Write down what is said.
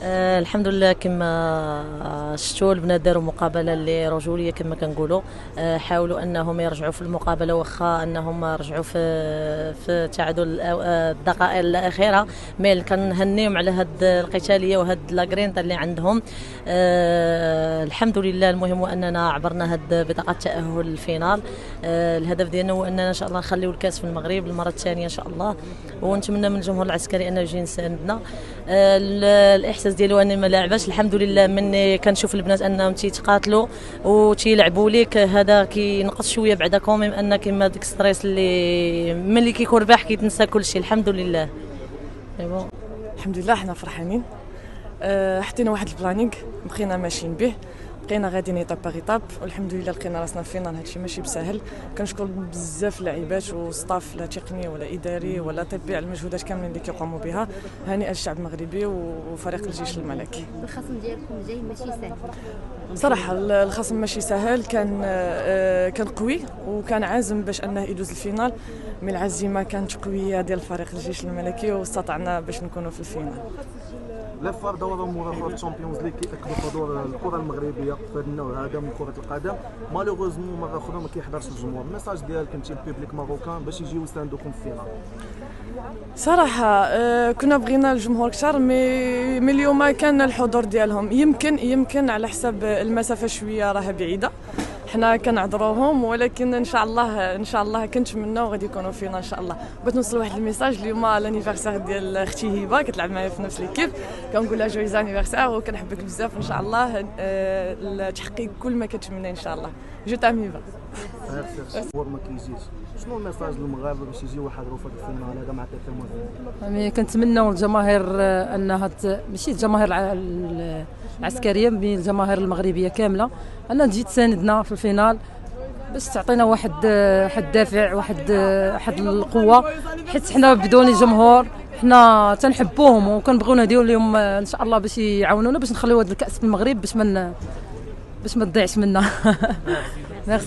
الحمد لله. كما شفتوا البنات داروا مقابله اللي رجوليه كما كنقولوا. حاولوا انهم يرجعوا في المقابله، واخا انهم رجعوا في تعادل الدقائق الاخيره، مي كنهنيهم على هاد القتاليه وهاد لاغرينتا اللي عندهم. الحمد لله. المهم هو اننا عبرنا هاد بطاقه التاهل للفينال. الهدف ديالنا هو اننا ان شاء الله نخليو الكاس في المغرب المره الثانيه ان شاء الله، ونتمنى من الجمهور العسكري انه يجي يساندنا. الاحساس ديالو اني ما لاعباش، الحمد لله مني كنشوف البنات انهم تيتقاتلوا وتيلعبوا ليك، هذا كينقص شويه بعدا كوميم ان كيما ديك ستريس اللي ملي كيكون رباح كيتنسى كل شيء. الحمد لله. الحمد لله حنا فرحانين. حطينا واحد البلانينغ بقينا ماشيين به، بقينا غاديين ايطاب باغ ايطاب، والحمد لله لقينا راسنا في فينال. هادشي ماشي بسهل. كنشكر بزاف اللاعبات وستاف، لا تقني ولا اداري ولا طبي، على المجهودات كاملين اللي كيقوموا بها. هانئ الشعب المغربي وفريق الجيش الملكي. الخصم ديالكم جاي ماشي سهل صراحه. الخصم ماشي سهل، كان قوي وكان عازم باش انه يدوز الفينال، من العزيمه كانت قويه ديال فريق الجيش الملكي واستطعنا باش نكونوا في الفينال. لا فار دورة مرافقة الشامبيونز ليغ كيأكدوا حضور الكرة المغربية في هذا النوع هذا من كرة القدم. مالوغوزمون مرة أخرى ما كيحضرش الجمهور. الميساج ديالك انت للبيبليك ماروكان باش يجيو يساندوكم في الفينال؟ صراحه كنا بغينا الجمهور كثر، مي اليوم كان الحضور ديالهم يمكن على حساب المسافه شويه راها بعيده، حنا كنعذروهم، ولكن ان شاء الله كنتمناو غادي يكونوا فينا ان شاء الله. بغيت نوصل واحد الميساج. اليوم لانيفرسير ديال اختي هبه كتلعب معايا في نفس ليكيب، كنقول لها جويز انيفرسير وكنحبك بزاف، ان شاء الله تحققي كل ما كتمنى ان شاء الله. جو تام هبه. الجمهور ما كيجيش، شنو الميساج للمغاربه باش يجيو يحضروا في الفينال هذا مع التكامل؟ يعني كنتمناو الجماهير انها ماشي الجماهير العسكريه، من الجماهير المغربيه كامله انها تجي تساندنا في الفينال باش تعطينا واحد الدافع، واحد القوه، حيت حنا بدون الجمهور حنا تنحبوهم وكنبغيو نهديو لهم ان شاء الله باش يعاونونا باش نخليو هذا الكاس في المغرب باش ما تضيعش منا. ميرسي.